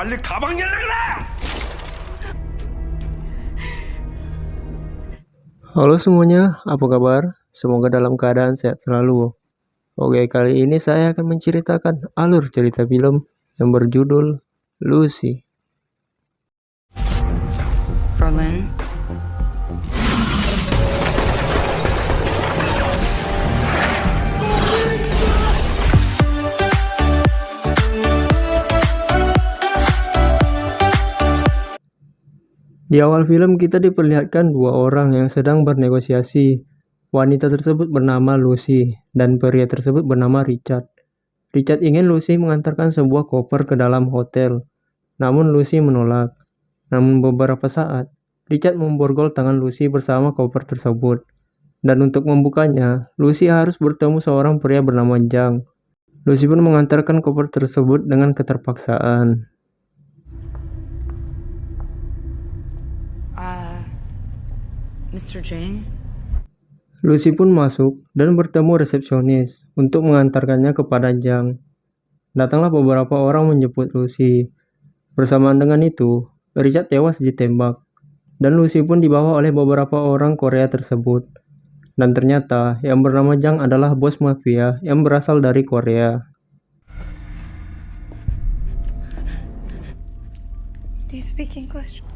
빨리 가방 열라! Halo semuanya, apa kabar? Semoga dalam keadaan sehat selalu. Oke, kali ini saya akan menceritakan alur cerita film yang berjudul Lucy. Berlin. Di awal film kita diperlihatkan dua orang yang sedang bernegosiasi. Wanita tersebut bernama Lucy dan pria tersebut bernama Richard. Richard ingin Lucy mengantarkan sebuah koper ke dalam hotel, namun Lucy menolak. Namun beberapa saat, Richard memborgol tangan Lucy bersama koper tersebut. Dan untuk membukanya, Lucy harus bertemu seorang pria bernama Zhang. Lucy pun mengantarkan koper tersebut dengan keterpaksaan. Mr. Jane? Lucy pun masuk dan bertemu resepsionis untuk mengantarkannya kepada Zhang. Datanglah beberapa orang menjemput Lucy. Bersamaan dengan itu, Richard tewas ditembak, dan Lucy pun dibawa oleh beberapa orang Korea tersebut. Dan ternyata yang bernama Zhang adalah bos mafia yang berasal dari Korea. Do you speak English?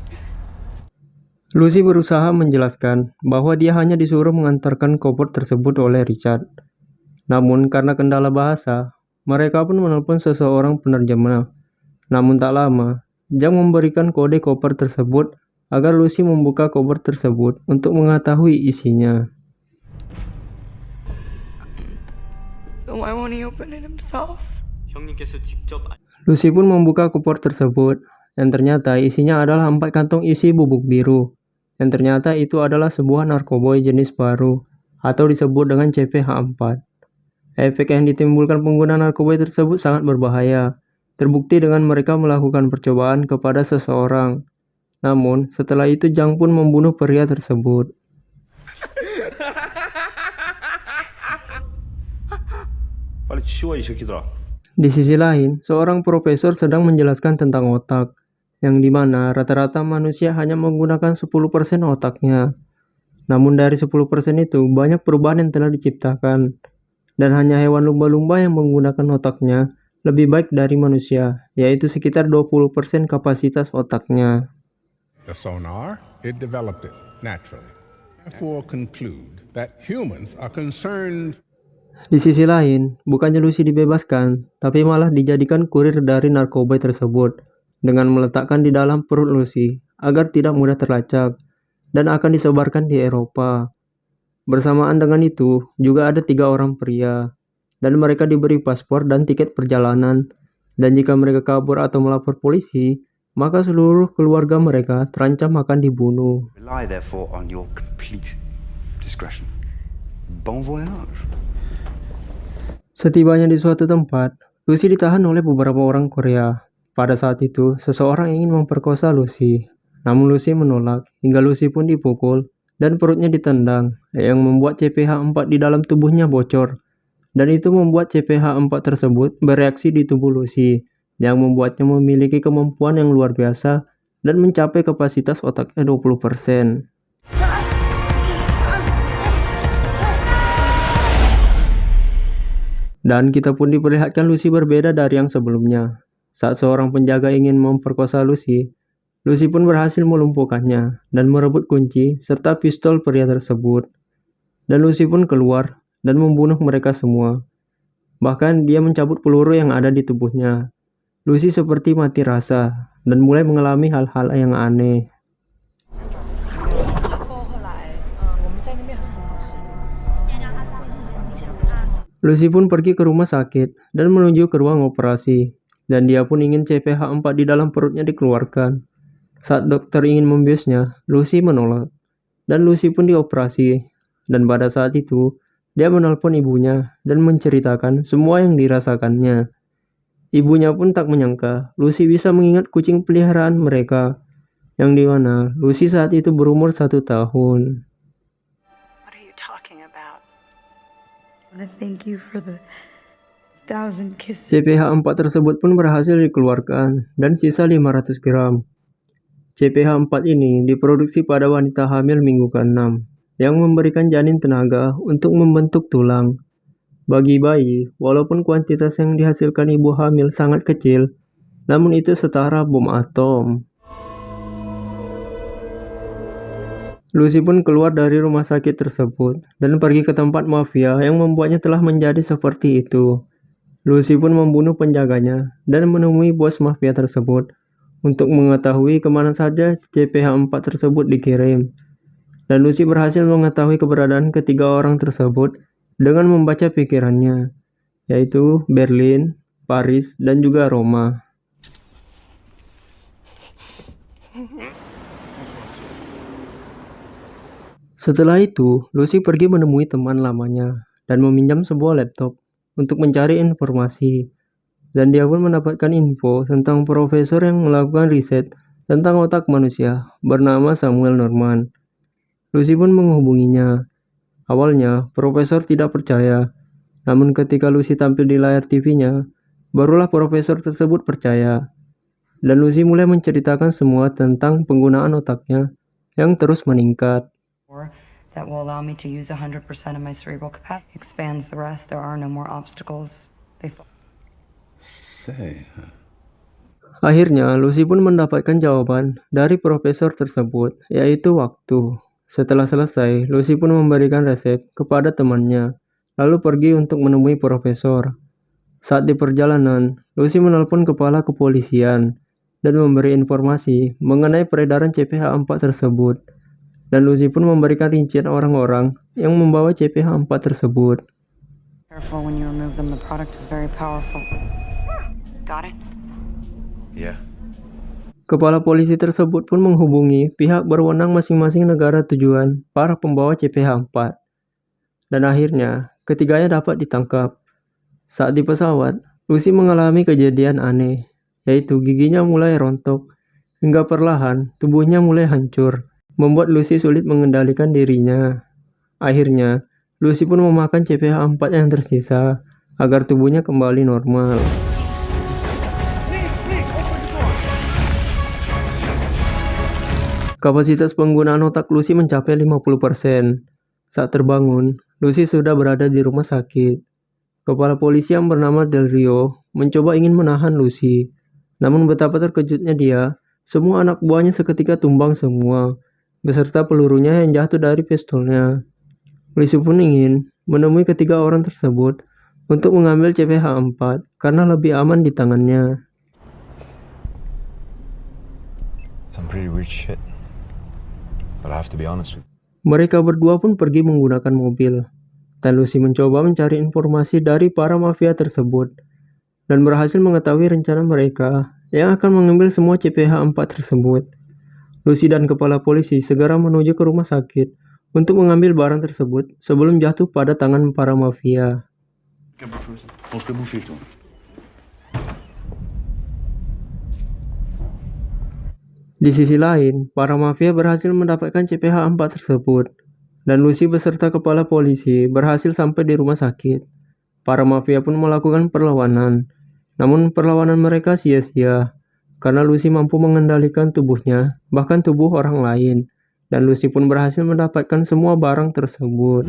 Lucy berusaha menjelaskan bahwa dia hanya disuruh mengantarkan koper tersebut oleh Richard. Namun karena kendala bahasa, mereka pun menelpon seseorang penerjemah. Namun tak lama, Zhang memberikan kode koper tersebut agar Lucy membuka koper tersebut untuk mengetahui isinya. So why won't he open it himself? Lucy pun membuka koper tersebut, yang ternyata isinya adalah 4 kantong isi bubuk biru. Yang ternyata itu adalah sebuah narkoboy jenis baru, atau disebut dengan CPH-4. Efek yang ditimbulkan pengguna narkoboy tersebut sangat berbahaya, terbukti dengan mereka melakukan percobaan kepada seseorang. Namun, setelah itu Zhang pun membunuh pria tersebut. 빨리 치워 이 새끼들아. Di sisi lain, seorang profesor sedang menjelaskan tentang otak, yang dimana rata-rata manusia hanya menggunakan 10% otaknya. Namun dari 10% itu, banyak perubahan yang telah diciptakan, dan hanya hewan lumba-lumba yang menggunakan otaknya lebih baik dari manusia, yaitu sekitar 20% kapasitas otaknya. The sonar, it developed it naturally. Therefore conclude that humans are concerned. Di sisi lain, bukannya Lucy dibebaskan, tapi malah dijadikan kurir dari narkoba tersebut, dengan meletakkan di dalam perut Lucy agar tidak mudah terlacak, dan akan disebarkan di Eropa. Bersamaan dengan itu, juga ada 3 orang pria, dan mereka diberi paspor dan tiket perjalanan, dan jika mereka kabur atau melapor polisi, maka seluruh keluarga mereka terancam akan dibunuh. Rely therefore on your complete discretion. Bon voyage. Setibanya di suatu tempat, Lucy ditahan oleh beberapa orang Korea. Pada saat itu, seseorang ingin memperkosa Lucy. Namun Lucy menolak, hingga Lucy pun dipukul, dan perutnya ditendang, yang membuat CPH-4 di dalam tubuhnya bocor. Dan itu membuat CPH-4 tersebut bereaksi di tubuh Lucy, yang membuatnya memiliki kemampuan yang luar biasa, dan mencapai kapasitas otaknya 20%. Dan kita pun diperlihatkan Lucy berbeda dari yang sebelumnya. Saat seorang penjaga ingin memperkosa Lucy, Lucy pun berhasil melumpuhkannya dan merebut kunci serta pistol pria tersebut. Dan Lucy pun keluar dan membunuh mereka semua. Bahkan dia mencabut peluru yang ada di tubuhnya. Lucy seperti mati rasa dan mulai mengalami hal-hal yang aneh. Lucy pun pergi ke rumah sakit dan menuju ke ruang operasi. Dan dia pun ingin CPH-4 di dalam perutnya dikeluarkan. Saat dokter ingin membiusnya, Lucy menolak. Dan Lucy pun dioperasi. Dan pada saat itu, dia menelpon ibunya dan menceritakan semua yang dirasakannya. Ibunya pun tak menyangka Lucy bisa mengingat kucing peliharaan mereka, yang dimana Lucy saat itu berumur 1 tahun. What are you talking about? I want to thank you for the 6,000 kisses. CPH-4 tersebut pun berhasil dikeluarkan dan sisa 500 gram. CPH-4 ini diproduksi pada wanita hamil minggu ke-6 yang memberikan janin tenaga untuk membentuk tulang. Bagi bayi, walaupun kuantitas yang dihasilkan ibu hamil sangat kecil, namun itu setara bom atom. Lucy pun keluar dari rumah sakit tersebut dan pergi ke tempat mafia yang membuatnya telah menjadi seperti itu. Lucy pun membunuh penjaganya dan menemui bos mafia tersebut untuk mengetahui kemana saja CPH-4 tersebut dikirim. Dan Lucy berhasil mengetahui keberadaan ketiga orang tersebut dengan membaca pikirannya, yaitu Berlin, Paris, dan juga Roma. Setelah itu, Lucy pergi menemui teman lamanya dan meminjam sebuah laptop untuk mencari informasi. Dan dia pun mendapatkan info tentang profesor yang melakukan riset tentang otak manusia bernama Samuel Norman. Lucy pun menghubunginya. Awalnya, profesor tidak percaya. Namun ketika Lucy tampil di layar TV-nya, barulah profesor tersebut percaya. Dan Lucy mulai menceritakan semua tentang penggunaan otaknya yang terus meningkat. That will allow me to use 100% of my cerebral capacity. Expands the rest. There are no more obstacles. Say, Akhirnya, Lucy pun mendapatkan jawaban dari profesor tersebut, yaitu waktu. Setelah selesai, Lucy pun memberikan resep kepada temannya, lalu pergi untuk menemui profesor. Saat di perjalanan, Lucy menelpon kepala kepolisian dan memberi informasi mengenai peredaran CPH-4 tersebut. Dan Lucy pun memberikan rincian orang-orang yang membawa CPH-4 tersebut. Careful when you remove them. The product is very powerful. Got it? Yeah. Kepala polisi tersebut pun menghubungi pihak berwenang masing-masing negara tujuan para pembawa CPH-4. Dan akhirnya, ketiganya dapat ditangkap. Saat di pesawat, Lucy mengalami kejadian aneh, yaitu giginya mulai rontok, hingga perlahan tubuhnya mulai hancur, membuat Lucy sulit mengendalikan dirinya. Akhirnya, Lucy pun memakan CPH-4 yang tersisa agar tubuhnya kembali normal. Kapasitas penggunaan otak Lucy mencapai 50%. Saat terbangun, Lucy sudah berada di rumah sakit. Kepala polisi yang bernama Del Rio mencoba ingin menahan Lucy. Namun betapa terkejutnya dia, semua anak buahnya seketika tumbang semua, beserta pelurunya yang jatuh dari pistolnya. Lucy pun ingin menemui ketiga orang tersebut untuk mengambil CPH-4 karena lebih aman di tangannya. Some pretty weird shit. But I have to be honest with you. Mereka berdua pun pergi menggunakan mobil. Dan Lucy mencoba mencari informasi dari para mafia tersebut dan berhasil mengetahui rencana mereka yang akan mengambil semua CPH-4 tersebut. Lucy dan kepala polisi segera menuju ke rumah sakit untuk mengambil barang tersebut sebelum jatuh pada tangan para mafia. Di sisi lain, para mafia berhasil mendapatkan CPH-4 tersebut, dan Lucy beserta kepala polisi berhasil sampai di rumah sakit. Para mafia pun melakukan perlawanan, namun perlawanan mereka sia-sia, karena Lucy mampu mengendalikan tubuhnya, bahkan tubuh orang lain, dan Lucy pun berhasil mendapatkan semua barang tersebut.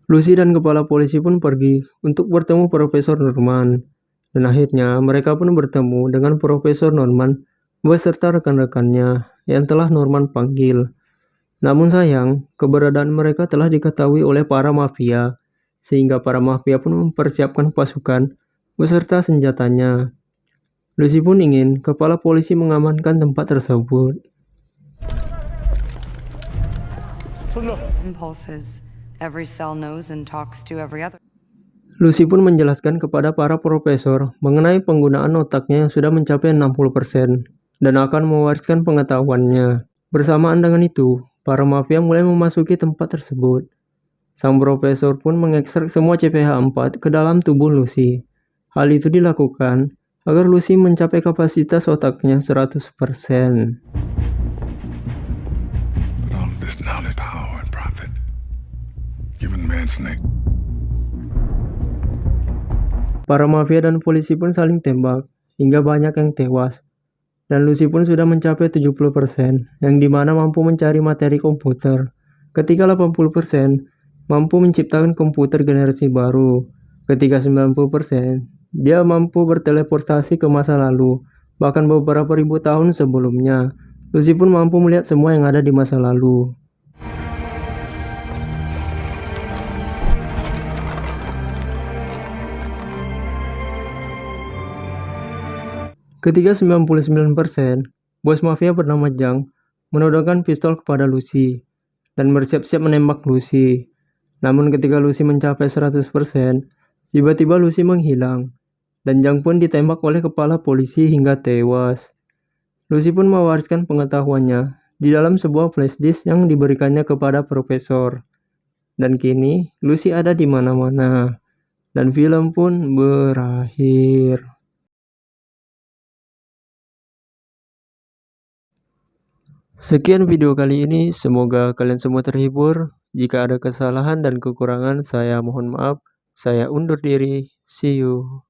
Lucy dan kepala polisi pun pergi untuk bertemu Profesor Norman, dan akhirnya mereka pun bertemu dengan Profesor Norman beserta rekan-rekannya yang telah Norman panggil. Namun sayang, keberadaan mereka telah diketahui oleh para mafia, sehingga para mafia pun mempersiapkan pasukan beserta senjatanya. Lucy pun ingin kepala polisi mengamankan tempat tersebut. Impulses. Every cell knows and talks to every other. Lucy pun menjelaskan kepada para profesor mengenai penggunaan otaknya yang sudah mencapai 60% dan akan mewariskan pengetahuannya. Bersamaan dengan itu, para mafia mulai memasuki tempat tersebut. Sang profesor pun mengekstrak semua CPH-4 ke dalam tubuh Lucy. Hal itu dilakukan agar Lucy mencapai kapasitas otaknya 100%. All of this knowledge power Giving man snake. Para mafia dan polisi pun saling tembak, hingga banyak yang tewas. Dan Lucy pun sudah mencapai 70%, yang dimana mampu mencari materi komputer. Ketika 80%, mampu menciptakan komputer generasi baru. Ketika 90%, dia mampu berteleportasi ke masa lalu, bahkan beberapa ribu tahun sebelumnya. Lucy pun mampu melihat semua yang ada di masa lalu. Ketika 99%, bos mafia bernama Zhang menodongkan pistol kepada Lucy dan bersiap-siap menembak Lucy. Namun ketika Lucy mencapai 100%, tiba-tiba Lucy menghilang dan Zhang pun ditembak oleh kepala polisi hingga tewas. Lucy pun mewariskan pengetahuannya di dalam sebuah flash disk yang diberikannya kepada profesor. Dan kini Lucy ada di mana-mana dan film pun berakhir. Sekian video kali ini, semoga kalian semua terhibur. Jika ada kesalahan dan kekurangan, saya mohon maaf. Saya undur diri. See you.